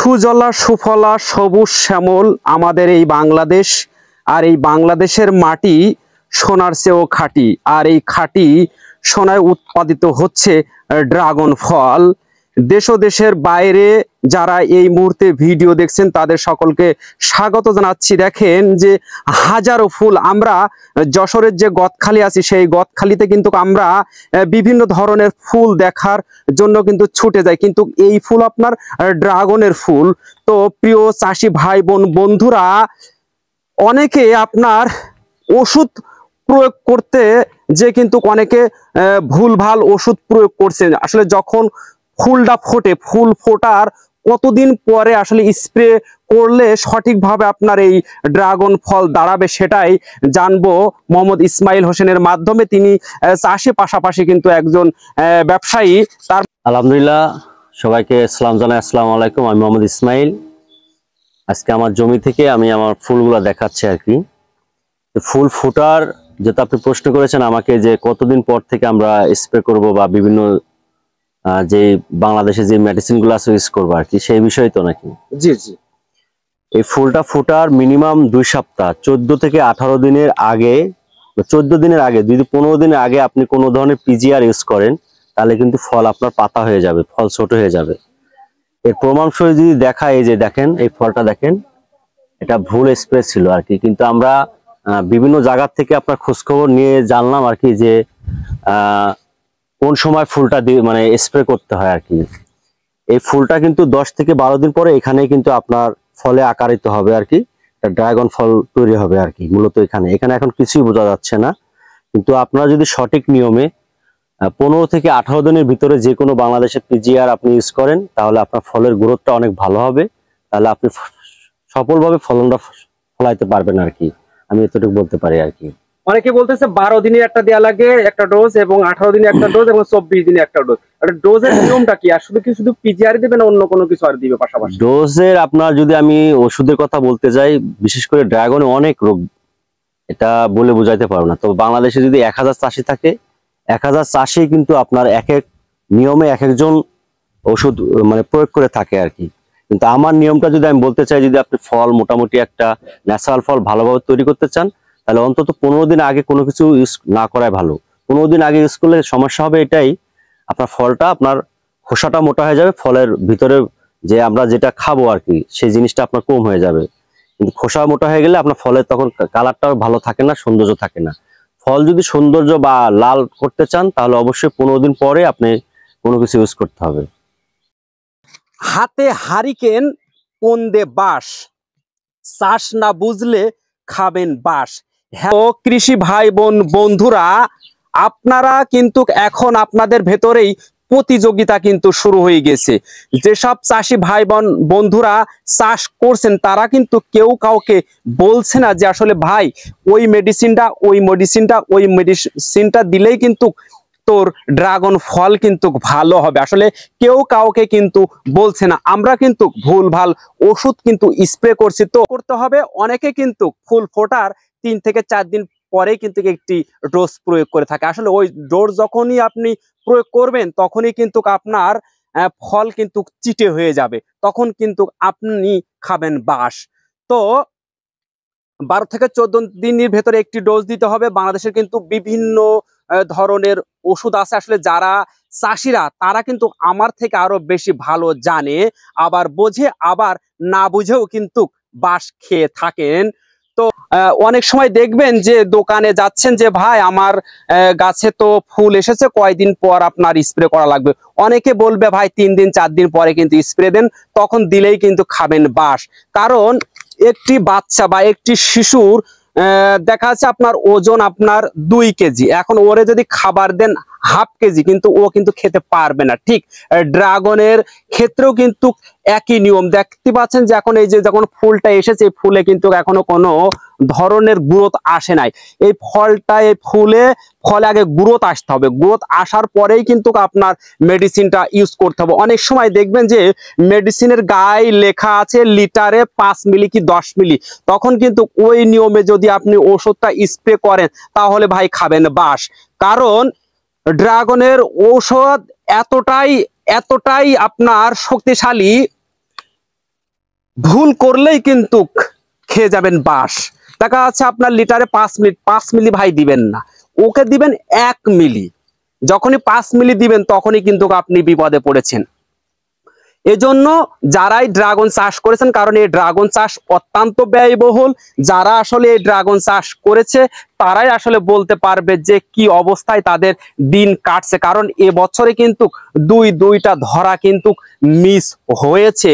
সুজলা সুফলা সবুজ শ্যামল আমাদের এই বাংলাদেশ। আর এই বাংলাদেশের মাটি সোনার চেয়েও খাঁটি, আর এই খাঁটি সোনায় উৎপাদিত হচ্ছে ড্রাগন ফল। দেশ ও দেশের বাইরে যারা এই মুহূর্তে ভিডিও দেখছেন তাদের সকলকে স্বাগত জানাচ্ছি। দেখেন যে হাজারো ফুল, আমরা যশোরের যে গদখালি আছি সেই গদখালিতে কিন্তু আমরা বিভিন্ন ধরনের ফুল দেখার জন্য কিন্তু ছুটে যাই, কিন্তু এই ফুল আপনার ড্রাগনের ফুল। তো প্রিয় চাষি ভাই বোন বন্ধুরা, অনেকে আপনার ওষুধ প্রয়োগ করতে যে কিন্তু অনেকে ভুলভাল ওষুধ প্রয়োগ করছেন। আসলে যখন ফুলটা ফোটে, ফুল ফোটার কতদিন পরে আসলে স্প্রে করলে সঠিকভাবে আপনার এই ড্রাগন ফল দাঁড়াবে সেটাই জানবো মোহাম্মদ ইসমাইল হোসেনের মাধ্যমে। তিনি চাষি পাশাপাশি কিন্তু একজন ব্যবসায়ী। তার আলহামদুলিল্লাহ, সবাইকে সালাম জানাই। আসসালামু আলাইকুম। আমি মোহাম্মদ ইসমাইল। আজকে আমার জমি থেকে আমি আমার ফুলগুলা দেখাচ্ছি আর কি। ফুল ফোটার যেটা আপনি প্রশ্ন করেছেন আমাকে, যে কতদিন পর থেকে আমরা স্প্রে করব বা বিভিন্ন যে বাংলাদেশে যে মেডিসিনগুলো আছে ইউজ করবো আর কি, সেই বিষয় তো নাকি? জি জি। এই ফুলটা ফোটার মিনিমাম 2 সপ্তাহ, 14 থেকে 18 দিনের আগে, 14 দিনের আগে, যদি 15 দিনের আগে আপনি কোনো ধরনের পিজিআর ইউজ করেন তাহলে কিন্তু ফল আপনার পাতা হয়ে যাবে, ফল ছোট হয়ে যাবে। এর প্রমাণসহ যদি দেখা, এই যে দেখেন এই ফলটা দেখেন, এটা ভুল স্প্রে ছিল আর কি। কিন্তু আমরা বিভিন্ন জায়গা থেকে আপনার খোঁজখবর নিয়ে জানলাম আর কি যে কোন সময় ফুলটা দিয়ে মানে স্প্রে করতে হয় আর কি। এই ফুলটা কিন্তু 10 থেকে 12 দিন পরে এখানে কিন্তু আপনার ফলে আকারিত হবে আর কি, ড্রাগন ফল তৈরি হবে আর কি। মূলত এখানে এখন কিছুই বোঝা যাচ্ছে না, কিন্তু আপনারা যদি সঠিক নিয়মে 15 থেকে 18 দিনের ভিতরে যে কোনো বাংলাদেশের পিজিআর আপনি ইউজ করেন তাহলে আপনার ফলের গ্রোথটা অনেক ভালো হবে, তাহলে আপনি সফলভাবে ফলনটা ফলাইতে পারবেন আর কি। আমি এতটুকু বলতে পারি আর কি। অনেকে বলতেছে 12 দিনে একটা দেয়া লাগে একটা ডোজ, এবং 18 দিনে একটা ডোজ, এবং 24 দিনে একটা ডোজ। ডোজের নিয়মটা কি? আর শুধু কি শুধু পিজিআর দিবে না অন্য কোনো কিছু আর দিবে পাশাপাশি? ডোজের আপনার যদি আমি ওষুধের কথা বলতে যাই, বিশেষ করে ড্রাগনে অনেক রোগ, এটা বলে বোঝাইতে পারবো না। তো বাংলাদেশে যদি 1000 চাষি থাকে, 1000 চাষি কিন্তু আপনার এক এক নিয়মে এক একজন ওষুধ মানে প্রয়োগ করে থাকে আর কি। কিন্তু আমার নিয়মটা যদি আমি বলতে চাই, যদি আপনি ফল মোটামুটি একটা ন্যাচারাল ফল ভালোভাবে তৈরি করতে চান তাহলে অন্তত 15 দিন আগে কোনো কিছু ইউজ না করাই ভালো। 15 দিন আগে ইউজ করলে সমস্যা হবে এটাই, আপনার ফলটা আপনার খোসাটা মোটা হয়ে যাবে, ফলের ভিতরে যে আমরা যেটা খাবো আর কি সেই জিনিসটা আপনার কম হয়ে যাবে। কিন্তু খোসা মোটা হয়ে গেলে আপনার ফলের তখন কালারটাও ভালো থাকে না, সৌন্দর্য থাকে না। ফল যদি সৌন্দর্য বা লাল করতে চান তাহলে অবশ্যই 15 দিন পরে আপনি কোনো কিছু ইউজ করতে হবে। হাতে হারিকেন কোন দে বাস, চাষ না বুঝলে খাবেন বাস। হ্যাঁ কৃষি ভাই বোন বন্ধুরা, আপনারা কিন্তু এখন আপনাদের ভেতরেই প্রতিযোগিতা কিন্তু শুরু হয়ে গেছে। যেসব চাষি ভাই বোন বন্ধুরা চাষ করছেন তারা কিন্তু কেউ কাউকে বলছে না যে আসলে ভাই ওই মেডিসিনটা দিলেই কিন্তু তোর ড্রাগন ফল কিন্তু ভালো হবে। আসলে কেউ কাউকে কিন্তু বলছে না, আমরা কিন্তু ভুলভাল ওষুধ কিন্তু স্প্রে করছি। তো করতে হবে, অনেকে কিন্তু ফুল ফোটার 3 থেকে 4 দিন পরেই কিন্তু একটি ডোজ প্রয়োগ করে থাকে। আসলে ওই ডোজ যখনই আপনি প্রয়োগ করবেন তখনই কিন্তু আপনার ফল কিন্তু চিটে হয়ে যাবে, তখন কিন্তু আপনি খাবেন বাস। তো 12 থেকে 14 দিনের ভেতরে একটি ডোজ দিতে হবে। বাংলাদেশের কিন্তু বিভিন্ন ধরনের ওষুধ আছে। আসলে যারা চাষিরা তারা কিন্তু আমার থেকে আরো বেশি ভালো জানে, আবার বোঝে, আবার না বুঝেও কিন্তু বাস খেয়ে থাকেন। তো অনেক সময় দেখবেন যে দোকানে যাচ্ছেন যে ভাই আমার গাছে তো ফুল এসেছে, কয়দিন পর আপনার স্প্রে করা লাগবে। অনেকে বলবে ভাই 3 দিন 4 দিন পরে কিন্তু স্প্রে দেন, তখন দিলেই কিন্তু খাবেন বাস। কারণ একটি বাচ্চা বা একটি শিশুর দেখা যাচ্ছে আপনার ওজন আপনার 2 কেজি, এখন ওরে যদি খাবার দেন হাফ কেজি, কিন্তু ও কিন্তু খেতে পারবে না। ঠিক ড্রাগনের ক্ষেত্রেও কিন্তু একই নিয়ম। দেখতে পাচ্ছেন যে এখন এই যে যখন ফুলটা এসেছে এই ফুলে কিন্তু এখনো কোনো ধরনের গ্রোথ আসে নাই। এই ফলে আগে গ্রোথ আসতে হবে, গ্রোথ আসার পরেই কিন্তু আপনার মেডিসিনটা ইউজ করতে হবে। অনেক সময় দেখবেন যে মেডিসিনের গায়ে লেখা আছে লিটারে 5 মিলি কি 10 মিলি, তখন কিন্তু ওই নিয়মে যদি আপনি ওষুধটা স্প্রে করেন তাহলে ভাই খাবেন বাস। কারণ ড্রাগনের ঔষধ এতটাই আপনার শক্তিশালী, ভুল করলেই কিন্তু খেয়ে যাবেন বাস। দেখা যাচ্ছে আপনার লিটারে 5 মিলি ভাই দিবেন না, ওকে দিবেন 1 মিলি। যখনই 5 মিলি দিবেন তখনই কিন্তু আপনি বিপদে পড়েছেন। এজন্য যারাই ড্রাগন চাষ করেছেন, কারণ এই ড্রাগন চাষ অত্যন্ত ব্যয়বহুল, যারা আসলে এই ড্রাগন চাষ করেছে তারাই আসলে বলতে পারবে যে কি অবস্থায় তাদের দিন কাটছে। কারণ এবছরে কিন্তু দুইটা ধরা কিন্তু মিস হয়েছে।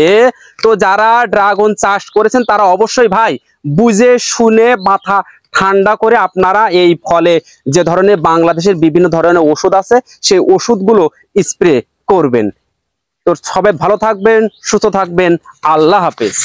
তো যারা ড্রাগন চাষ করেছেন তারা অবশ্যই ভাই বুঝে শুনে মাথা ঠান্ডা করে আপনারা এই ফলে যে ধরনের বাংলাদেশের বিভিন্ন ধরনের ওষুধ আছে সেই ওষুধগুলো স্প্রে করবেন। তো সবাই ভালো থাকবেন, সুস্থ থাকবেন। আল্লাহ হাফেজ।